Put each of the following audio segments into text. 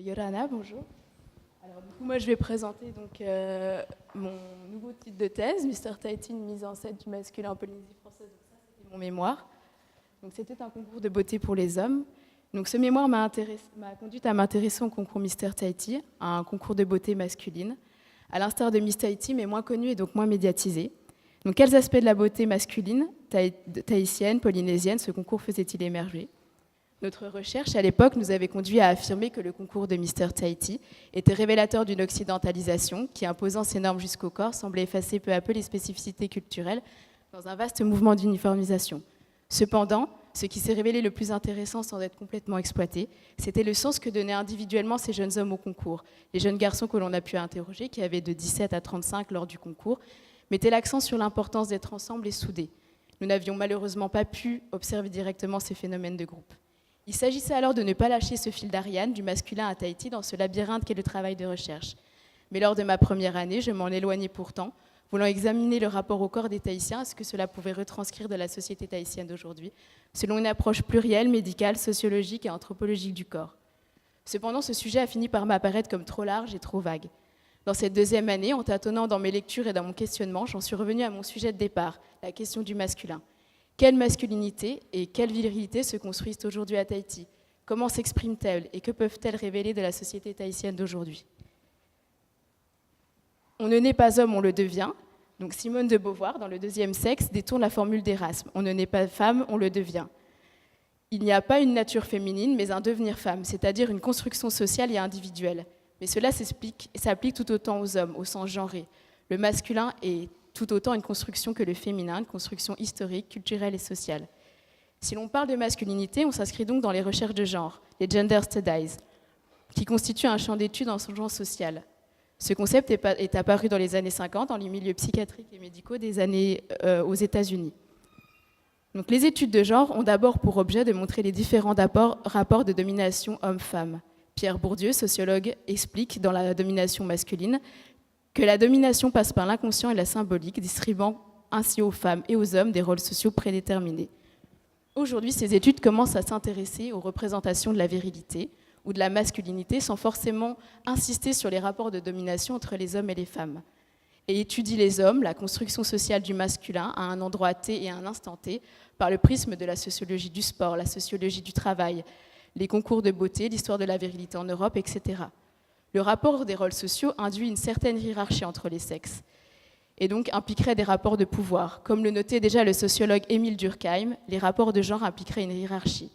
Yorana, bonjour. Alors, du coup, moi, je vais présenter mon nouveau titre de thèse, Mr. Tahiti, une mise en scène du masculin en Polynésie française. Donc ça, c'était mon mémoire. Donc, c'était un concours de beauté pour les hommes. Donc, ce mémoire m'a conduite à m'intéresser au concours Mr. Tahiti, un concours de beauté masculine, à l'instar de Miss Tahiti, mais moins connu et donc moins médiatisé. Donc, quels aspects de la beauté masculine, tahitienne, polynésienne, ce concours faisait-il émerger ? Notre recherche, à l'époque, nous avait conduit à affirmer que le concours de Mr. Tahiti était révélateur d'une occidentalisation qui, imposant ses normes jusqu'au corps, semblait effacer peu à peu les spécificités culturelles dans un vaste mouvement d'uniformisation. Cependant, ce qui s'est révélé le plus intéressant sans être complètement exploité, c'était le sens que donnaient individuellement ces jeunes hommes au concours. Les jeunes garçons que l'on a pu interroger, qui avaient de 17 à 35 lors du concours, mettaient l'accent sur l'importance d'être ensemble et soudés. Nous n'avions malheureusement pas pu observer directement ces phénomènes de groupe. Il s'agissait alors de ne pas lâcher ce fil d'Ariane du masculin à Tahiti dans ce labyrinthe qu'est le travail de recherche. Mais lors de ma première année, je m'en éloignais pourtant, voulant examiner le rapport au corps des Tahitiens et ce que cela pouvait retranscrire de la société tahitienne d'aujourd'hui, selon une approche plurielle, médicale, sociologique et anthropologique du corps. Cependant, ce sujet a fini par m'apparaître comme trop large et trop vague. Dans cette deuxième année, en tâtonnant dans mes lectures et dans mon questionnement, j'en suis revenue à mon sujet de départ, la question du masculin. Quelle masculinité et quelle virilité se construisent aujourd'hui à Tahiti? Comment s'expriment-elles et que peuvent-elles révéler de la société tahitienne d'aujourd'hui? On ne naît pas homme, on le devient. Donc Simone de Beauvoir, dans Le deuxième sexe, détourne la formule d'Erasme. On ne naît pas femme, on le devient. Il n'y a pas une nature féminine, mais un devenir femme, c'est-à-dire une construction sociale et individuelle. Mais cela s'applique tout autant aux hommes, au sens genré. Le masculin est tout autant une construction que le féminin, une construction historique, culturelle et sociale. Si l'on parle de masculinité, on s'inscrit donc dans les recherches de genre, les gender studies, qui constituent un champ d'études en son genre social. Ce concept est apparu dans les années 50 dans les milieux psychiatriques et médicaux aux États-Unis. Donc, les études de genre ont d'abord pour objet de montrer les différents rapports de domination homme-femme. Pierre Bourdieu, sociologue, explique dans La domination masculine que la domination passe par l'inconscient et la symbolique, distribuant ainsi aux femmes et aux hommes des rôles sociaux prédéterminés. Aujourd'hui, ces études commencent à s'intéresser aux représentations de la virilité ou de la masculinité sans forcément insister sur les rapports de domination entre les hommes et les femmes. Et étudient les hommes, la construction sociale du masculin à un endroit T et à un instant T, par le prisme de la sociologie du sport, la sociologie du travail, les concours de beauté, l'histoire de la virilité en Europe, etc. Le rapport des rôles sociaux induit une certaine hiérarchie entre les sexes et donc impliquerait des rapports de pouvoir. Comme le notait déjà le sociologue Émile Durkheim, les rapports de genre impliqueraient une hiérarchie.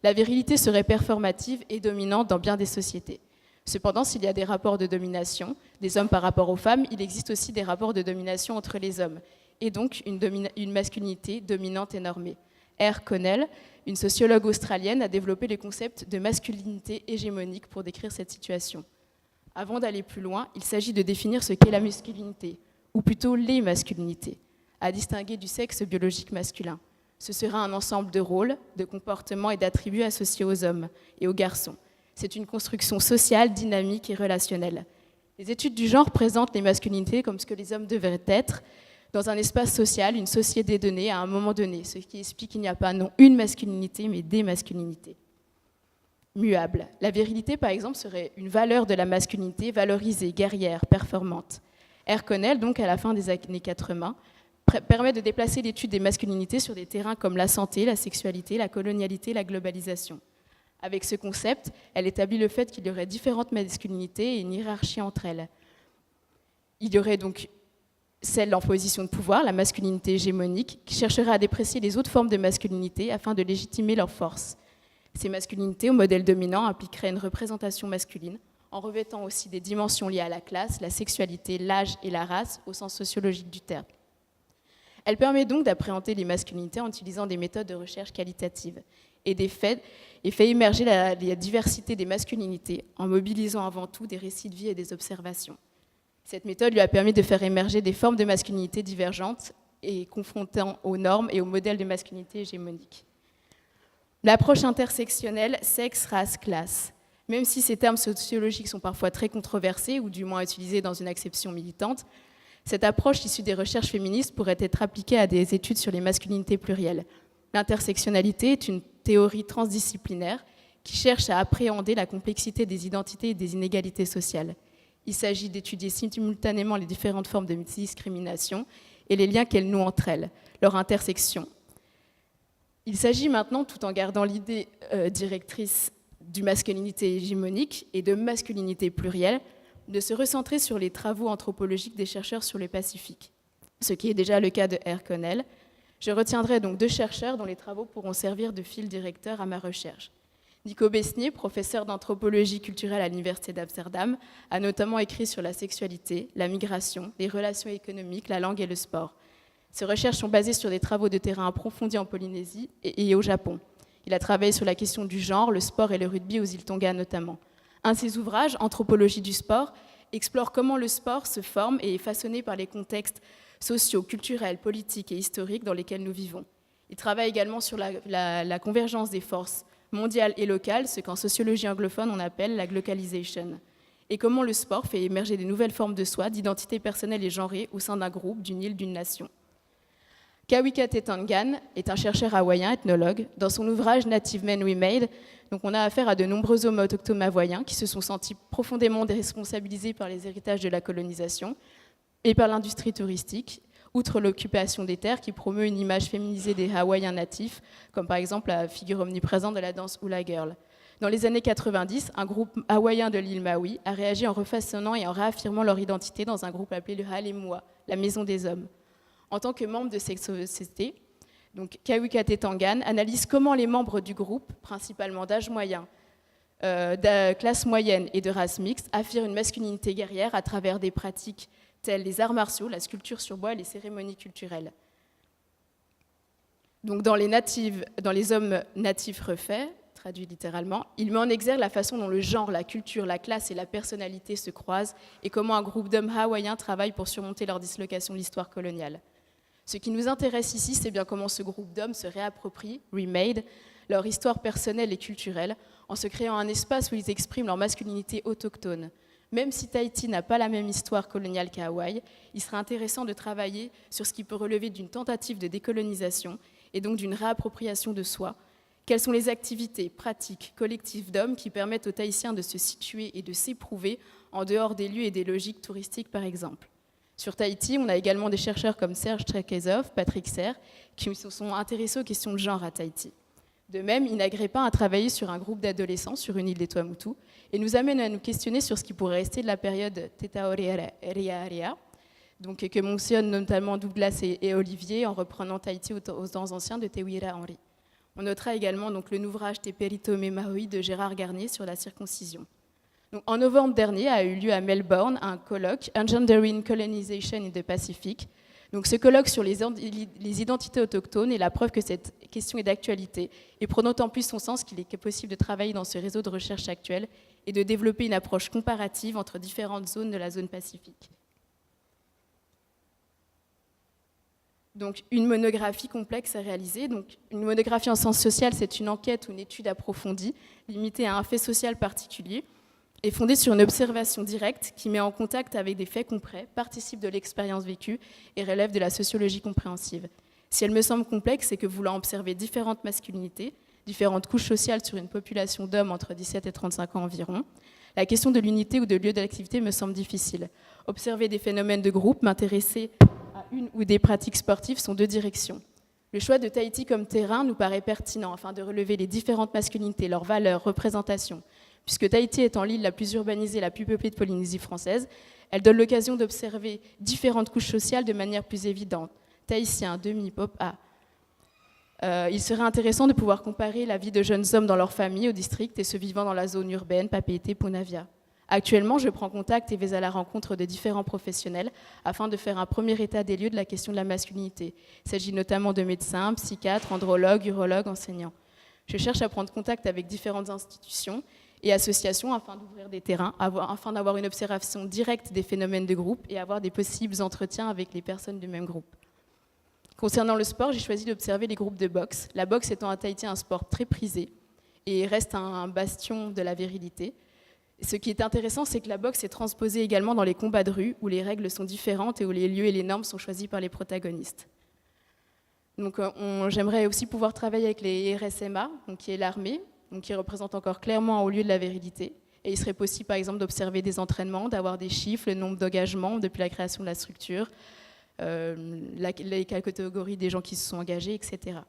La virilité serait performative et dominante dans bien des sociétés. Cependant, s'il y a des rapports de domination des hommes par rapport aux femmes, il existe aussi des rapports de domination entre les hommes, et donc une masculinité dominante et normée. R. Connell, une sociologue australienne, a développé le concept de masculinité hégémonique pour décrire cette situation. Avant d'aller plus loin, il s'agit de définir ce qu'est la masculinité, ou plutôt les masculinités, à distinguer du sexe biologique masculin. Ce sera un ensemble de rôles, de comportements et d'attributs associés aux hommes et aux garçons. C'est une construction sociale, dynamique et relationnelle. Les études du genre présentent les masculinités comme ce que les hommes devraient être dans un espace social, une société donnée à un moment donné, ce qui explique qu'il n'y a pas non une masculinité, mais des masculinités. Muable. La virilité, par exemple, serait une valeur de la masculinité valorisée, guerrière, performante. R. Connell, donc à la fin des années 80, permet de déplacer l'étude des masculinités sur des terrains comme la santé, la sexualité, la colonialité, la globalisation. Avec ce concept, elle établit le fait qu'il y aurait différentes masculinités et une hiérarchie entre elles. Il y aurait donc celle en position de pouvoir, la masculinité hégémonique, qui chercherait à déprécier les autres formes de masculinité afin de légitimer leur force. Ces masculinités au modèle dominant impliqueraient une représentation masculine, en revêtant aussi des dimensions liées à la classe, la sexualité, l'âge et la race, au sens sociologique du terme. Elle permet donc d'appréhender les masculinités en utilisant des méthodes de recherche qualitative et fait émerger la diversité des masculinités en mobilisant avant tout des récits de vie et des observations. Cette méthode lui a permis de faire émerger des formes de masculinité divergentes et confrontant aux normes et aux modèles de masculinité hégémoniques. L'approche intersectionnelle sexe, race, classe. Même si ces termes sociologiques sont parfois très controversés ou du moins utilisés dans une acception militante, cette approche issue des recherches féministes pourrait être appliquée à des études sur les masculinités plurielles. L'intersectionnalité est une théorie transdisciplinaire qui cherche à appréhender la complexité des identités et des inégalités sociales. Il s'agit d'étudier simultanément les différentes formes de discrimination et les liens qu'elles nouent entre elles, leur intersection. Il s'agit maintenant, tout en gardant l'idée directrice du masculinité hégémonique et de masculinité plurielle, de se recentrer sur les travaux anthropologiques des chercheurs sur le Pacifique, ce qui est déjà le cas de R. Connell. Je retiendrai donc 2 chercheurs dont les travaux pourront servir de fil directeur à ma recherche. Nico Besnier, professeur d'anthropologie culturelle à l'Université d'Amsterdam, a notamment écrit sur la sexualité, la migration, les relations économiques, la langue et le sport. Ses recherches sont basées sur des travaux de terrain approfondis en Polynésie et au Japon. Il a travaillé sur la question du genre, le sport et le rugby aux îles Tonga notamment. Un de ses ouvrages, Anthropologie du sport, explore comment le sport se forme et est façonné par les contextes sociaux, culturels, politiques et historiques dans lesquels nous vivons. Il travaille également sur la convergence des forces mondiales et locales, ce qu'en sociologie anglophone on appelle la glocalisation, et comment le sport fait émerger de nouvelles formes de soi, d'identité personnelle et genrée au sein d'un groupe, d'une île, d'une nation. Kawika Tetangan est un chercheur hawaïen, ethnologue. Dans son ouvrage Native Men We Made, donc on a affaire à de nombreux hommes autochtones hawaïens qui se sont sentis profondément déresponsabilisés par les héritages de la colonisation et par l'industrie touristique, outre l'occupation des terres qui promeut une image féminisée des Hawaïens natifs, comme par exemple la figure omniprésente de la danse Hula Girl. Dans les années 90, un groupe hawaïen de l'île Maui a réagi en refaçonnant et en réaffirmant leur identité dans un groupe appelé le Halemua, la maison des hommes. En tant que membre de cette société, donc Kawika Tetangan analyse comment les membres du groupe, principalement d'âge moyen, de classe moyenne et de race mixte, affirment une masculinité guerrière à travers des pratiques telles les arts martiaux, la sculpture sur bois et les cérémonies culturelles. Donc dans les hommes natifs refaits, traduit littéralement, il met en exergue la façon dont le genre, la culture, la classe et la personnalité se croisent et comment un groupe d'hommes hawaïens travaille pour surmonter leur dislocation de l'histoire coloniale. Ce qui nous intéresse ici, c'est bien comment ce groupe d'hommes se réapproprie, remade, leur histoire personnelle et culturelle, en se créant un espace où ils expriment leur masculinité autochtone. Même si Tahiti n'a pas la même histoire coloniale qu'Hawaï, il serait intéressant de travailler sur ce qui peut relever d'une tentative de décolonisation et donc d'une réappropriation de soi. Quelles sont les activités, pratiques, collectives d'hommes qui permettent aux Tahitiens de se situer et de s'éprouver en dehors des lieux et des logiques touristiques, par exemple. Sur Tahiti, on a également des chercheurs comme Serge Trékezov, Patrick Serre, qui se sont intéressés aux questions de genre à Tahiti. De même, Ina Grépin a travaillé sur un groupe d'adolescents sur une île des Tuamotu et nous amène à nous questionner sur ce qui pourrait rester de la période Tetaorearea, donc que mentionnent notamment Douglas et Olivier en reprenant Tahiti aux temps anciens de Te Wira Henry. On notera également donc, le ouvrage Te Perito Me Maui de Gérard Garnier sur la circoncision. Donc, en novembre dernier a eu lieu à Melbourne un colloque Engendering Colonization in the Pacific. Donc, ce colloque sur les identités autochtones est la preuve que cette question est d'actualité et prend d'autant plus son sens qu'il est possible de travailler dans ce réseau de recherche actuel et de développer une approche comparative entre différentes zones de la zone Pacifique. Donc, une monographie complexe à réaliser. Donc, une monographie en sciences sociales, c'est une enquête ou une étude approfondie, limitée à un fait social particulier, et fondée sur une observation directe qui met en contact avec des faits concrets, participe de l'expérience vécue et relève de la sociologie compréhensive. Si elle me semble complexe, c'est que voulant observer différentes masculinités, différentes couches sociales sur une population d'hommes entre 17 et 35 ans environ, la question de l'unité ou de lieu de l'activité me semble difficile. Observer des phénomènes de groupe, m'intéresser à une ou des pratiques sportives sont 2 directions. Le choix de Tahiti comme terrain nous paraît pertinent afin de relever les différentes masculinités, leurs valeurs, représentations. Puisque Tahiti étant l'île la plus urbanisée, la plus peuplée de Polynésie française, elle donne l'occasion d'observer différentes couches sociales de manière plus évidente. Tahitiens, demi-pop, il serait intéressant de pouvoir comparer la vie de jeunes hommes dans leur famille au district et ceux vivant dans la zone urbaine, Papeete, Punavia. Actuellement, je prends contact et vais à la rencontre de différents professionnels afin de faire un premier état des lieux de la question de la masculinité. Il s'agit notamment de médecins, psychiatres, andrologues, urologues, enseignants. Je cherche à prendre contact avec différentes institutions et associations afin d'ouvrir des terrains, afin d'avoir une observation directe des phénomènes de groupe et avoir des possibles entretiens avec les personnes du même groupe. Concernant le sport, j'ai choisi d'observer les groupes de boxe. La boxe étant à Tahiti un sport très prisé et reste un bastion de la virilité. Ce qui est intéressant, c'est que la boxe est transposée également dans les combats de rue, où les règles sont différentes et où les lieux et les normes sont choisis par les protagonistes. Donc, j'aimerais aussi pouvoir travailler avec les RSMA, donc qui est l'armée, donc qui représente encore clairement un haut lieu de la virilité. Et il serait possible, par exemple, d'observer des entraînements, d'avoir des chiffres, le nombre d'engagements depuis la création de la structure, les catégories des gens qui se sont engagés, etc.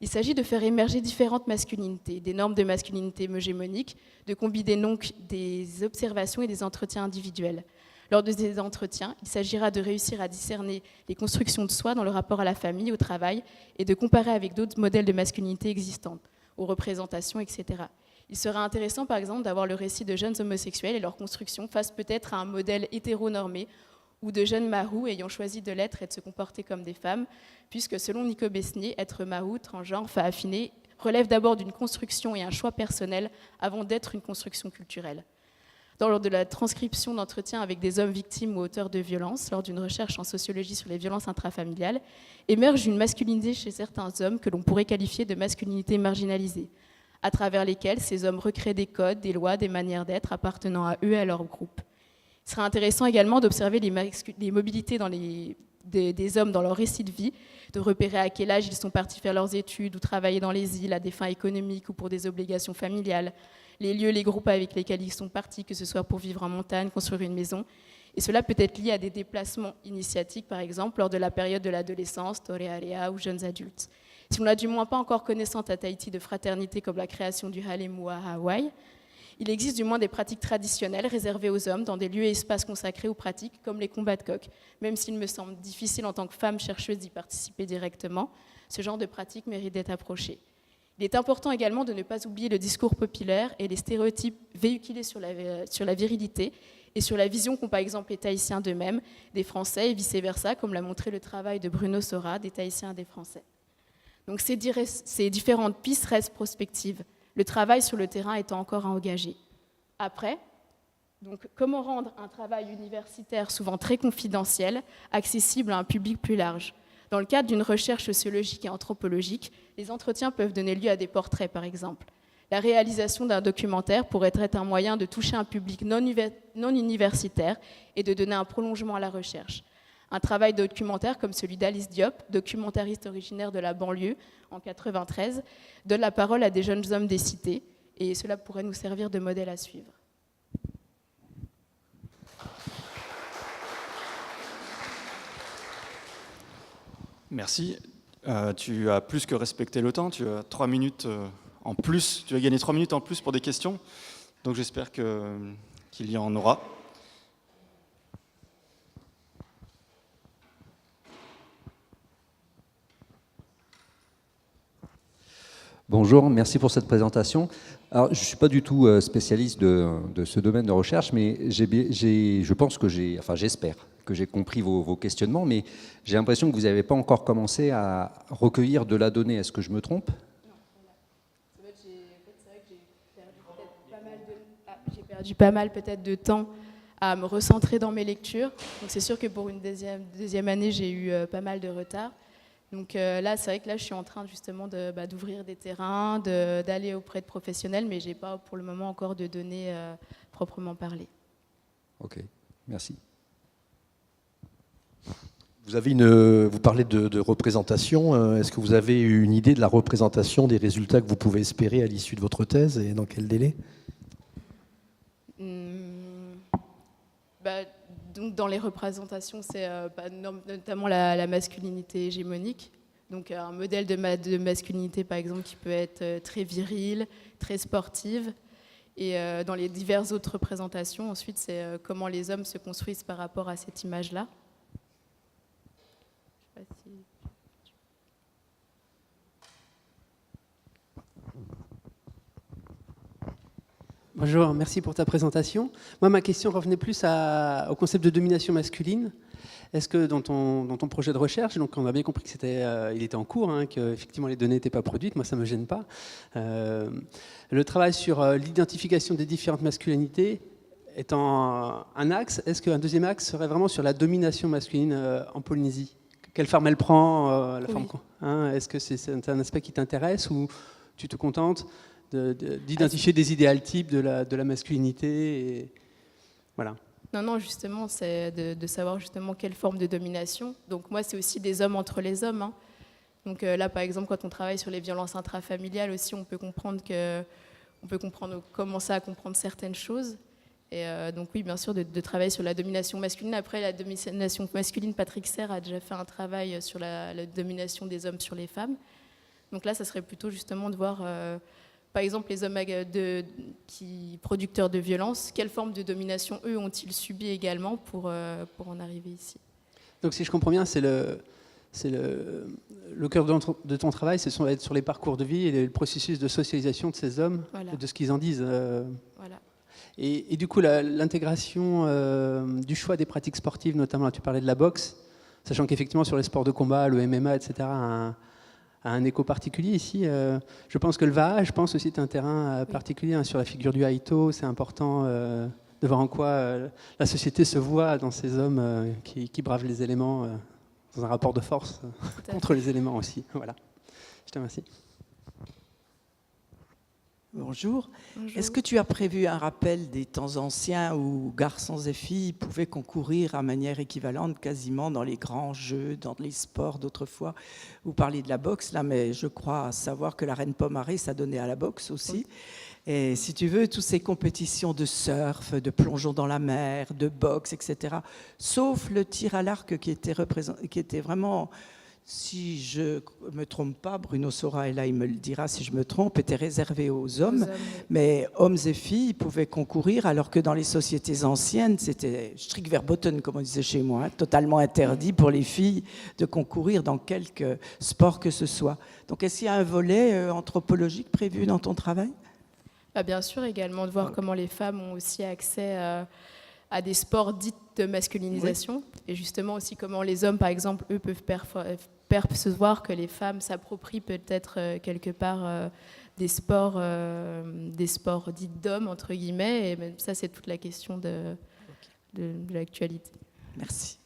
Il s'agit de faire émerger différentes masculinités, des normes de masculinité hégémoniques, de combiner donc des observations et des entretiens individuels. Lors de ces entretiens, il s'agira de réussir à discerner les constructions de soi dans le rapport à la famille, au travail, et de comparer avec d'autres modèles de masculinité existantes, aux représentations, etc. Il serait intéressant, par exemple, d'avoir le récit de jeunes homosexuels et leur construction face peut-être à un modèle hétéronormé ou de jeunes mahous ayant choisi de l'être et de se comporter comme des femmes, puisque selon Nico Besnier, être mahou, transgenre, affiné, relève d'abord d'une construction et un choix personnel avant d'être une construction culturelle. Lors de la transcription d'entretiens avec des hommes victimes ou auteurs de violences, lors d'une recherche en sociologie sur les violences intrafamiliales, émerge une masculinité chez certains hommes que l'on pourrait qualifier de masculinité marginalisée, à travers lesquels ces hommes recréent des codes, des lois, des manières d'être appartenant à eux et à leur groupe. Il serait intéressant également d'observer les mobilités des hommes dans leur récit de vie, de repérer à quel âge ils sont partis faire leurs études ou travailler dans les îles à des fins économiques ou pour des obligations familiales, les lieux, les groupes avec lesquels ils sont partis, que ce soit pour vivre en montagne, construire une maison. Et cela peut être lié à des déplacements initiatiques, par exemple, lors de la période de l'adolescence, torearea ou jeunes adultes. Si on n'a du moins pas encore connaissance à Tahiti de fraternité comme la création du halemu à Hawaï, il existe du moins des pratiques traditionnelles réservées aux hommes dans des lieux et espaces consacrés aux pratiques comme les combats de coqs. Même s'il me semble difficile en tant que femme chercheuse d'y participer directement, ce genre de pratique mérite d'être approché. Il est important également de ne pas oublier le discours populaire et les stéréotypes véhiculés sur la virilité et sur la vision qu'ont par exemple les Tahitiens d'eux-mêmes, des Français et vice-versa, comme l'a montré le travail de Bruno Sora, des Tahitiens et des Français. Donc ces différentes pistes restent prospectives, le travail sur le terrain étant encore à engager. Après, donc, comment rendre un travail universitaire souvent très confidentiel accessible à un public plus large ? Dans le cadre d'une recherche sociologique et anthropologique, les entretiens peuvent donner lieu à des portraits, par exemple. La réalisation d'un documentaire pourrait être un moyen de toucher un public non universitaire et de donner un prolongement à la recherche. Un travail documentaire comme celui d'Alice Diop, documentariste originaire de la banlieue en 1993, donne la parole à des jeunes hommes des cités, et cela pourrait nous servir de modèle à suivre. Merci. Tu as plus que respecté le temps. Tu as 3 minutes en plus. Tu as gagné 3 minutes en plus pour des questions. Donc j'espère qu'il y en aura. Bonjour, merci pour cette présentation. Alors, je ne suis pas du tout spécialiste de ce domaine de recherche, mais je pense que j'espère que j'ai compris vos questionnements, mais j'ai l'impression que vous n'avez pas encore commencé à recueillir de la donnée. Est-ce que je me trompe ? Non, voilà. C'est vrai que j'ai perdu pas mal peut-être de temps à me recentrer dans mes lectures. Donc c'est sûr que pour une deuxième année, j'ai eu pas mal de retard. Donc là, c'est vrai que là, je suis en train justement d'ouvrir des terrains, d'aller auprès de professionnels, mais je n'ai pas pour le moment encore de données proprement parlées. Ok, merci. Vous parlez de représentation. Est-ce que vous avez une idée de la représentation des résultats que vous pouvez espérer à l'issue de votre thèse et dans quel délai ? Donc dans les représentations, c'est notamment la masculinité hégémonique. Donc un modèle de masculinité, par exemple, qui peut être très viril, très sportive. Et dans les diverses autres représentations, ensuite, c'est comment les hommes se construisent par rapport à cette image-là. Je sais pas si... Bonjour, merci pour ta présentation. Moi, ma question revenait plus au concept de domination masculine. Est-ce que dans ton projet de recherche, donc on a bien compris qu'il était en cours, que effectivement les données n'étaient pas produites, moi ça ne me gêne pas. Le travail sur l'identification des différentes masculinités étant un axe, est-ce qu'un deuxième axe serait vraiment sur la domination masculine en Polynésie ? Quelle forme elle prend Est-ce que c'est un aspect qui t'intéresse ou tu te contentes d'identifier des idéals types de la masculinité et... Voilà. Non, justement, c'est de savoir justement quelle forme de domination. Donc moi, c'est aussi des hommes entre les hommes. Donc là, par exemple, quand on travaille sur les violences intrafamiliales aussi, on peut comprendre commencer à comprendre certaines choses. Et donc oui, bien sûr, de travailler sur la domination masculine. Après, la domination masculine, Patrick Serre a déjà fait un travail sur la domination des hommes sur les femmes. Donc là, ça serait plutôt justement de voir, par exemple, les hommes producteurs de violences, quelle forme de domination, eux, ont-ils subi également pour en arriver ici. Donc si je comprends bien, c'est le cœur de ton travail, c'est être sur les parcours de vie et le processus de socialisation de ces hommes, Voilà. et de ce qu'ils en disent. Voilà. Et du coup, l'intégration du choix des pratiques sportives, notamment là, tu parlais de la boxe, sachant qu'effectivement sur les sports de combat, le MMA, etc., a un écho particulier ici. Je pense que le VAA, je pense aussi, est un terrain particulier, hein, sur la figure du Haïto. C'est important de voir en quoi la société se voit dans ces hommes qui bravent les éléments, dans un rapport de force contre les éléments aussi. Voilà. Je te remercie. Bonjour. Bonjour. Est-ce que tu as prévu un rappel des temps anciens où garçons et filles pouvaient concourir à manière équivalente quasiment dans les grands jeux, dans les sports d'autrefois? Vous parlez de la boxe là, mais je crois savoir que la Reine Pomaré, ça donnait à la boxe aussi. Oui. Et si tu veux, toutes ces compétitions de surf, de plongeon dans la mer, de boxe, etc., sauf le tir à l'arc qui était vraiment... Si je ne me trompe pas, Bruno Sora est là, il me le dira si je me trompe, était réservé aux hommes. Mais hommes et filles pouvaient concourir, alors que dans les sociétés anciennes, c'était strict verboten, comme on disait chez moi, hein, totalement interdit pour les filles de concourir dans quelque sport que ce soit. Donc est-ce qu'il y a un volet anthropologique prévu dans ton travail? Bien sûr, également de voir comment les femmes ont aussi accès à des sports dits de masculinisation, oui. Et justement aussi comment les hommes, par exemple, eux peuvent percevoir que les femmes s'approprient peut-être quelque part des sports dits d'hommes, entre guillemets, et même ça, c'est toute la question de l'actualité. Merci.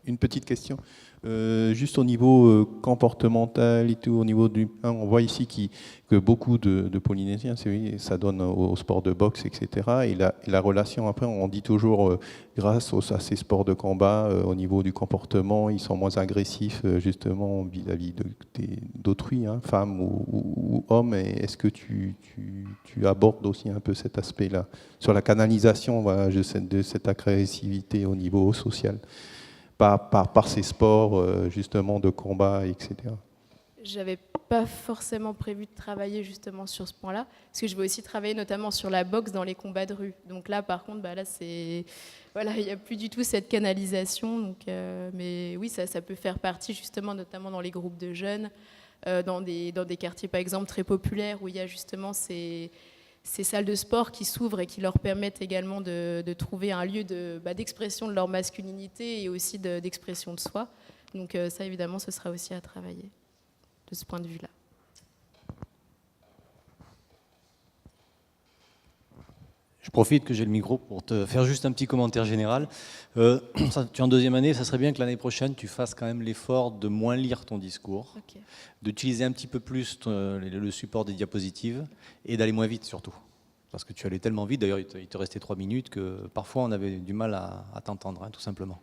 Une petite question. Juste au niveau comportemental et tout, au niveau du, on voit ici que beaucoup de Polynésiens, ça donne au sport de boxe, etc. Et la relation, après, on dit toujours, grâce à ces sports de combat, au niveau du comportement, ils sont moins agressifs, justement, vis-à-vis d'autrui, hein, femmes ou hommes. Et est-ce que tu abordes aussi un peu cet aspect-là, sur la canalisation, voilà, de cette agressivité au niveau social, par ces sports justement de combat, etc. J'avais pas forcément prévu de travailler justement sur ce point-là, parce que je vais aussi travailler notamment sur la boxe dans les combats de rue. Donc là, par contre, là, il n'y a plus du tout cette canalisation. Donc, mais oui, ça peut faire partie justement, notamment dans les groupes de jeunes, dans des quartiers, par exemple, très populaires, où il y a justement ces salles de sport qui s'ouvrent et qui leur permettent également de trouver un lieu d'expression de leur masculinité et aussi d'expression de soi. Donc ça, évidemment, ce sera aussi à travailler de ce point de vue-là. Je profite que j'ai le micro pour te faire juste un petit commentaire général. Tu es en deuxième année, ça serait bien que l'année prochaine, tu fasses quand même l'effort de moins lire ton discours, okay, d'utiliser un petit peu plus le support des diapositives et d'aller moins vite surtout. Parce que tu allais tellement vite, d'ailleurs il te restait 3 minutes, que parfois on avait du mal à t'entendre, hein, tout simplement.